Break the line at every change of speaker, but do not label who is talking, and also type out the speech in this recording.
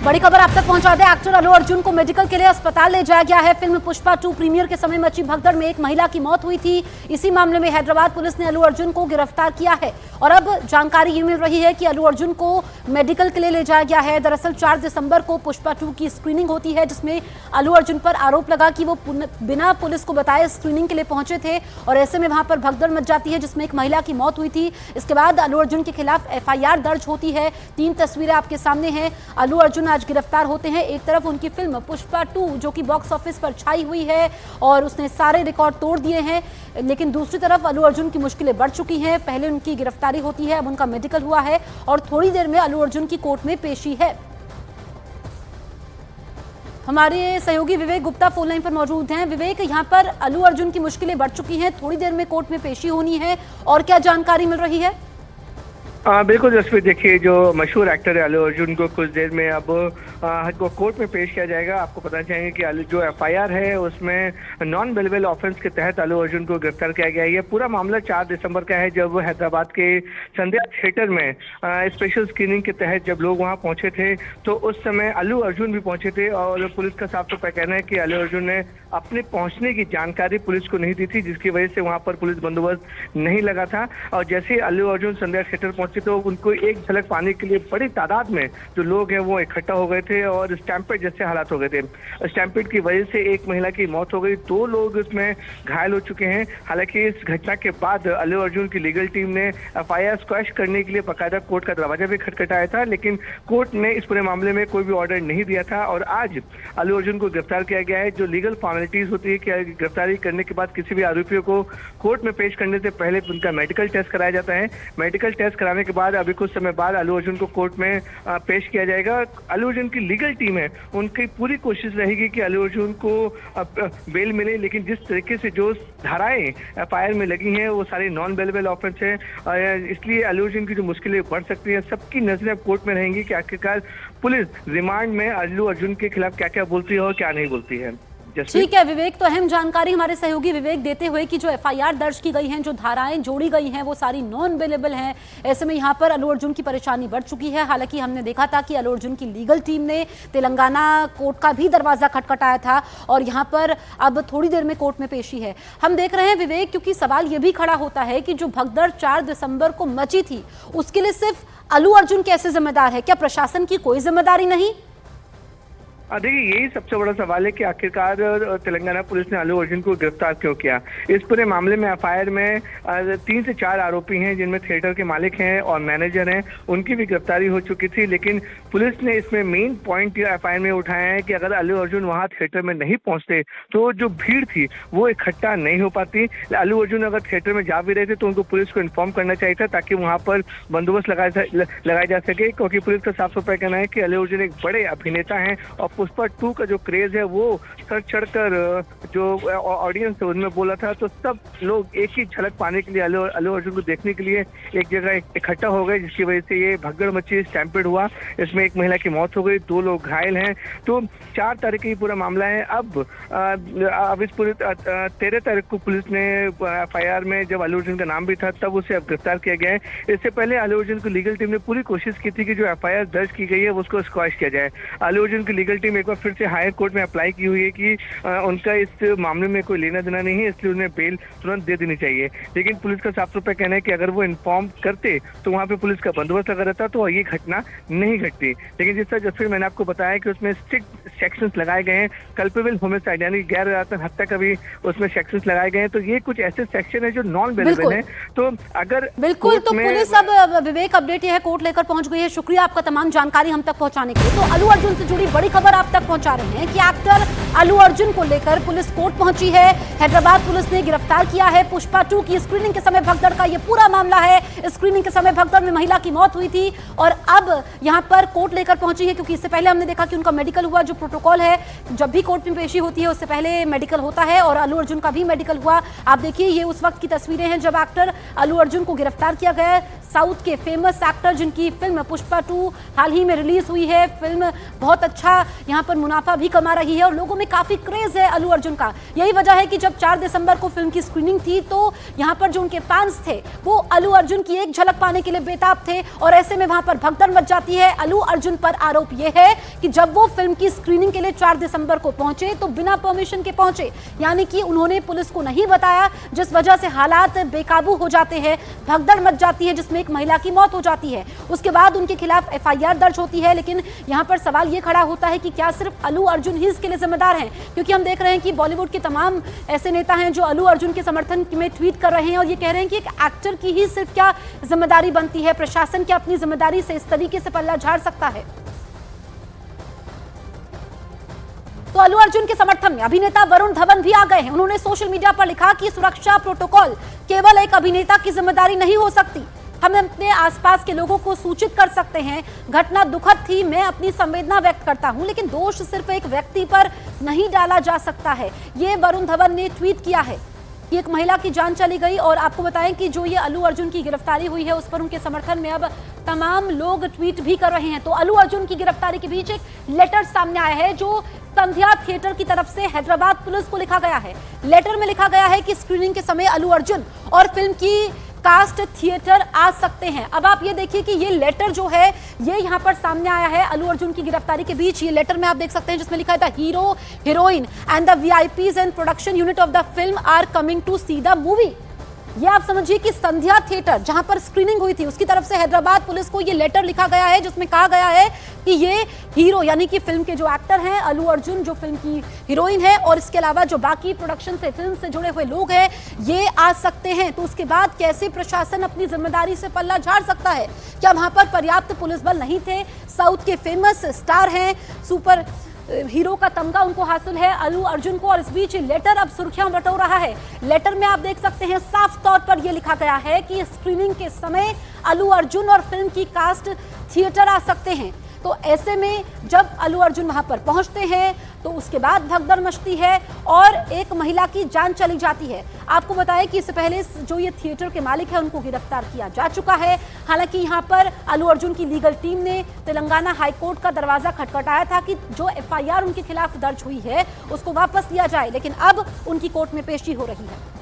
बड़ी खबर आप तक पहुंचा दे। एक्टर अल्लू अर्जुन को मेडिकल के लिए अस्पताल ले जाया गया है। फिल्म पुष्पा 2 प्रीमियर के समय मची भगदड़ में एक महिला की मौत हुई थी। इसी मामले में हैदराबाद पुलिस ने अल्लू अर्जुन को गिरफ्तार किया है और अब जानकारी ये मिल रही है कि अल्लू अर्जुन को मेडिकल के लिए ले जाया गया है। दरअसल 4 दिसंबर को पुष्पा 2 की स्क्रीनिंग होती है, जिसमें अल्लू अर्जुन पर आरोप लगा कि वो बिना पुलिस को बताए स्क्रीनिंग के लिए पहुंचे थे और ऐसे में वहां पर भगदड़ मच जाती है, जिसमें एक महिला की मौत हुई थी। इसके बाद अल्लू अर्जुन के खिलाफ FIR दर्ज होती है। 3 तस्वीरें आपके सामने हैं। अल्लू अर्जुन आज गिरफ्तार होते हैं। एक तरफ उनकी फिल्म पुष्पा 2 जो कि बॉक्स ऑफिस पर छाई हुई है और उसने सारे रिकॉर्ड तोड़ दिए हैं, लेकिन दूसरी तरफ अल्लू अर्जुन की मुश्किलें बढ़ चुकी हैं। पहले उनकी गिरफ्तारी होती है, अब उनका मेडिकल हुआ है और थोड़ी देर में अल्लू अर्जुन की कोर्ट में पेशी है। हमारे सहयोगी विवेक गुप्ता फोन लाइन पर मौजूद हैं। विवेक, यहाँ पर अल्लू अर्जुन की मुश्किलें बढ़ चुकी हैं, थोड़ी देर में कोर्ट में पेशी होनी है और क्या जानकारी मिल रही है?
बिल्कुल जसप्रीत, देखिए जो मशहूर एक्टर है अल्लू अर्जुन को कुछ देर में अब कोर्ट में पेश किया जाएगा। आपको पता चाहिए कि जो FIR है उसमें नॉन बेलेबल ऑफेंस के तहत अल्लू अर्जुन को गिरफ्तार किया गया है। ये पूरा मामला 4 दिसंबर का है, जब हैदराबाद के संध्या थिएटर में स्पेशल स्क्रीनिंग के तहत जब लोग वहां पहुंचे थे तो उस समय अल्लू अर्जुन भी पहुंचे थे और पुलिस का साफ तौर पर कहना है कि अल्लू अर्जुन ने अपने पहुंचने की जानकारी पुलिस को नहीं दी थी, जिसकी वजह से वहां पर पुलिस बंदोबस्त नहीं लगा था। और जैसे अल्लू अर्जुन संध्या थिएटर पहुंचे तो उनको एक झलक पाने के लिए बड़ी तादाद में जो लोग हैं वो इकट्ठा हो गए थे और स्टैम्पेड जैसे हालात हो गए थे। स्टैम्पेड की वजह से एक महिला की मौत हो गई, 2 लोग इसमें घायल हो चुके हैं। हालांकि इस घटना के बाद अल्लू अर्जुन की लीगल टीम ने FIR स्क्वैश करने के लिए बाकायदा कोर्ट का दरवाजा भी खटखटाया था, लेकिन कोर्ट ने इस पूरे मामले में कोई भी ऑर्डर नहीं दिया था और आज अल्लू अर्जुन को गिरफ्तार किया गया है। जो लीगल फॉर्मेलिटीज होती है कि गिरफ्तारी करने के बाद किसी भी आरोपियों को कोर्ट में पेश करने से पहले उनका मेडिकल टेस्ट कराया जाता है। मेडिकल टेस्ट कराने के बाद अभी कुछ समय बाद अल्लू अर्जुन को कोर्ट में पेश किया जाएगा। अल्लू अर्जुन की लीगल टीम है, उनकी पूरी कोशिश रहेगी कि अल्लू अर्जुन को बेल मिले, लेकिन जिस तरीके से जो धाराएं FIR में लगी हैं वो सारी नॉन बेलेबल ऑफेंस है, इसलिए अल्लू अर्जुन की जो मुश्किलें बढ़ सकती हैं। सबकी नजरें कोर्ट में रहेंगी कि आखिरकार पुलिस रिमांड में अल्लू अर्जुन के खिलाफ क्या क्या बोलती है और क्या नहीं बोलती है।
ठीक है विवेक, तो अहम जानकारी हमारे सहयोगी विवेक देते हुए कि जो FIR दर्ज की गई हैं, जो धाराएं जोड़ी गई हैं वो सारी नॉन बेलेबल हैं। ऐसे में यहाँ पर अल्लू अर्जुन की परेशानी बढ़ चुकी है। हालांकि हमने देखा था कि अल्लू अर्जुन की लीगल टीम ने तेलंगाना कोर्ट का भी दरवाजा खटखटाया था और यहाँ पर अब थोड़ी देर में कोर्ट में पेशी है। हम देख रहे हैं विवेक, क्योंकि सवाल ये भी खड़ा होता है कि जो भगदड़ 4 दिसंबर को मची थी उसके लिए सिर्फ अल्लू अर्जुन कैसे जिम्मेदार है? क्या प्रशासन की कोई जिम्मेदारी नहीं?
देखिए यही सबसे बड़ा सवाल है कि आखिरकार तेलंगाना पुलिस ने अल्लू अर्जुन को गिरफ्तार क्यों किया। इस पूरे मामले में FIR में 3 से 4 आरोपी हैं, जिनमें थिएटर के मालिक हैं और मैनेजर हैं, उनकी भी गिरफ्तारी हो चुकी थी। लेकिन पुलिस ने इसमें मेन पॉइंट FIR में उठाया है कि अगर अल्लू अर्जुन वहां थिएटर में नहीं पहुंचते तो जो भीड़ थी वो इकट्ठा नहीं हो पाती। अल्लू अर्जुन अगर थिएटर में जा भी रहे थे तो उनको पुलिस को इन्फॉर्म करना चाहिए था ताकि वहां पर बंदोबस्त लगाया जा सके, क्योंकि पुलिस का साफ साफ कहना है कि अल्लू अर्जुन एक बड़े अभिनेता हैं और पुष्पा 2 का जो क्रेज है वो सर चढ़कर जो ऑडियंस है उनमें बोला था, तो सब लोग एक ही झलक पाने के लिए अल्लू अर्जुन को देखने के लिए एक जगह इकट्ठा हो गए, जिसकी वजह से ये भगदड़ मची, स्टैम्पेड हुआ। इसमें एक महिला की मौत हो गई, 2 लोग घायल हैं। तो 4 तारीख की पूरा मामला है। अब इस पूरे 13 तारीख को पुलिस ने FIR में जब अल्लू अर्जुन का नाम भी था तब उसे अब गिरफ्तार किया गया है। इससे पहले अल्लू अर्जुन की लीगल टीम ने पूरी कोशिश की थी कि जो FIR दर्ज की गई है उसको स्क्वैश किया जाए। अल्लू अर्जुन की लीगल टीम एक बार फिर से हायर कोर्ट में अप्लाई की हुई है कि उनका इस मामले में कोई लेना देना नहीं है, इसलिए उन्हें बेल तुरंत दे देनी चाहिए। लेकिन पुलिस का साफ तौर पर कहना है कि अगर वो इन्फॉर्म करते तो वहां पे पुलिस का बंदोबस्त लगा रहता तो ये घटना नहीं घटती। लेकिन जिस तरह जसवीर मैंने आपको बताया कि उसमें स्ट्रिक्ट सेक्शंस लगाए गए हैं, कल्पेबल होमिसाइड यानी गैर इरादतन हत्या का भी उसमें सेक्शंस लगाए गए हैं, तो ये कुछ ऐसे सेक्शन है जो नॉन बेलेबल है। तो अगर
बिल्कुल, तो पुलिस अब विवेक अपडेट ये है कोर्ट लेकर पहुंच गई है। शुक्रिया आपका तमाम जानकारी हम तक पहुंचाने के लिए। तो अल्लू अर्जुन से जुड़ी बड़ी खबर आप तक पहुंचा रहे हैं कि एक्टर अल्लू अर्जुन को लेकर पुलिस कोर्ट पहुंची है। हैदराबाद पुलिस ने गिरफ्तार किया है। पुष्पा 2 की स्क्रीनिंग के समय भगदड़ का ये पूरा मामला है। स्क्रीनिंग के समय भगदड़ में महिला की मौत हुई थी और अब यहां पर कोर्ट लेकर पहुंची है, क्योंकि इससे पहले हमने देखा कि उनका मेडिकल हुआ। जो प्रोटोकॉल है, जब भी कोर्ट में पेशी होती है उससे पहले मेडिकल होता है और अल्लू अर्जुन का भी मेडिकल हुआ। आप देखिए ये उस वक्त की तस्वीरें हैं जब एक्टर अल्लू अर्जुन को गिरफ्तार किया गया है। साउथ के फेमस एक्टर जिनकी फिल्म पुष्पा 2 हाल ही में रिलीज हुई है। फिल्म बहुत अच्छा यहां पर मुनाफा भी कमा रही है और लोगों में काफी क्रेज है अल्लू अर्जुन का। यही वजह है कि जब 4 दिसंबर को फिल्म की स्क्रीनिंग थी तो यहां पर जो उनके फैंस थे वो अल्लू अर्जुन की एक झलक पाने के लिए बेताब थे और ऐसे में वहां पर भगदड़ मच जाती है। अल्लू अर्जुन पर आरोप यह है कि जब वो फिल्म की स्क्रीनिंग के लिए 4 दिसंबर को पहुंचे तो बिना परमिशन के पहुंचे, यानी कि उन्होंने पुलिस को नहीं बताया, जिस वजह से हालात बेकाबू हो जाते हैं, भगदड़ मच जाती है जिसमें एक महिला की मौत हो जाती है। उसके बाद उनके खिलाफ एफआईआर दर्ज होती है। लेकिन यहां पर सवाल यह खड़ा होता है कि क्या सिर्फ अल्लू अर्जुन ही इसके लिए जिम्मेदार हैं, क्योंकि हम देख रहे हैं कि बॉलीवुड के तमाम ऐसे नेता हैं जो अल्लू अर्जुन के समर्थन में ट्वीट कर रहे हैं और ये कह रहे हैं कि एक एक्टर की ही सिर्फ क्या जिम्मेदारी बनती है, प्रशासन क्या अपनी जिम्मेदारी से इस तरीके से पल्ला झाड़ सकता है। तो अल्लू अर्जुन के समर्थन में अभिनेता वरुण धवन भी आ गए हैं। उन्होंने सोशल मीडिया पर लिखा कि सुरक्षा प्रोटोकॉल केवल एक अभिनेता की जिम्मेदारी नहीं हो सकती, हम अपने आसपास के लोगों को सूचित कर सकते हैं। घटना दुखद थी, मैं अपनी संवेदना व्यक्त करता हूं, लेकिन दोष सिर्फ एक व्यक्ति पर नहीं डाला जा सकता है। ये वरुण धवन ने ट्वीट किया है कि एक महिला की जान चली गई। और आपको बताएं कि जो ये अल्लू अर्जुन की गिरफ्तारी हुई है उस पर उनके समर्थन में अब तमाम लोग ट्वीट भी कर रहे हैं। तो अल्लू अर्जुन की गिरफ्तारी के बीच एक लेटर सामने आया है जो संध्या थिएटर की तरफ से हैदराबाद पुलिस को लिखा गया है। लेटर में लिखा गया है कि स्क्रीनिंग के समय अल्लू अर्जुन और फिल्म की कास्ट थिएटर आ सकते हैं। अब आप ये देखिए कि ये लेटर जो है ये यहाँ पर सामने आया है अल्लू अर्जुन की गिरफ्तारी के बीच। ये लेटर में आप देख सकते हैं जिसमें लिखा है the hero, heroine and the VIPs and production unit of the film are coming to see the movie. ये आप समझिए कि संध्या थिएटर जहां पर स्क्रीनिंग हुई थी उसकी तरफ से हैदराबाद पुलिस को ये लेटर लिखा गया है जिसमें कहा गया है कि ये हीरो यानी कि फिल्म के जो एक्टर हैं अल्लू अर्जुन, जो फिल्म की हीरोइन है और इसके अलावा जो बाकी प्रोडक्शन से फिल्म से जुड़े हुए लोग हैं ये आ सकते हैं। तो उसके बाद कैसे प्रशासन अपनी जिम्मेदारी से पल्ला झाड़ सकता है? क्या वहां पर पर्याप्त पुलिस बल नहीं थे? साउथ के फेमस स्टार हैं, सुपर हीरो का तमगा उनको हासिल है अल्लू अर्जुन को। और इस बीच लेटर अब सुर्खियां बटोर रहा है। लेटर में आप देख सकते हैं साफ तौर पर यह लिखा गया है कि स्क्रीनिंग के समय अल्लू अर्जुन और फिल्म की कास्ट थिएटर आ सकते हैं। तो ऐसे में जब अल्लू अर्जुन वहां पर पहुंचते हैं तो उसके बाद भगदड़ मचती है और एक महिला की जान चली जाती है। आपको बताएं कि इससे पहले जो ये थिएटर के मालिक है उनको गिरफ्तार किया जा चुका है। हालांकि यहां पर अल्लू अर्जुन की लीगल टीम ने तेलंगाना हाईकोर्ट का दरवाजा खटखटाया था कि जो एफआईआर उनके खिलाफ दर्ज हुई है उसको वापस लिया जाए, लेकिन अब उनकी कोर्ट में पेशी हो रही है।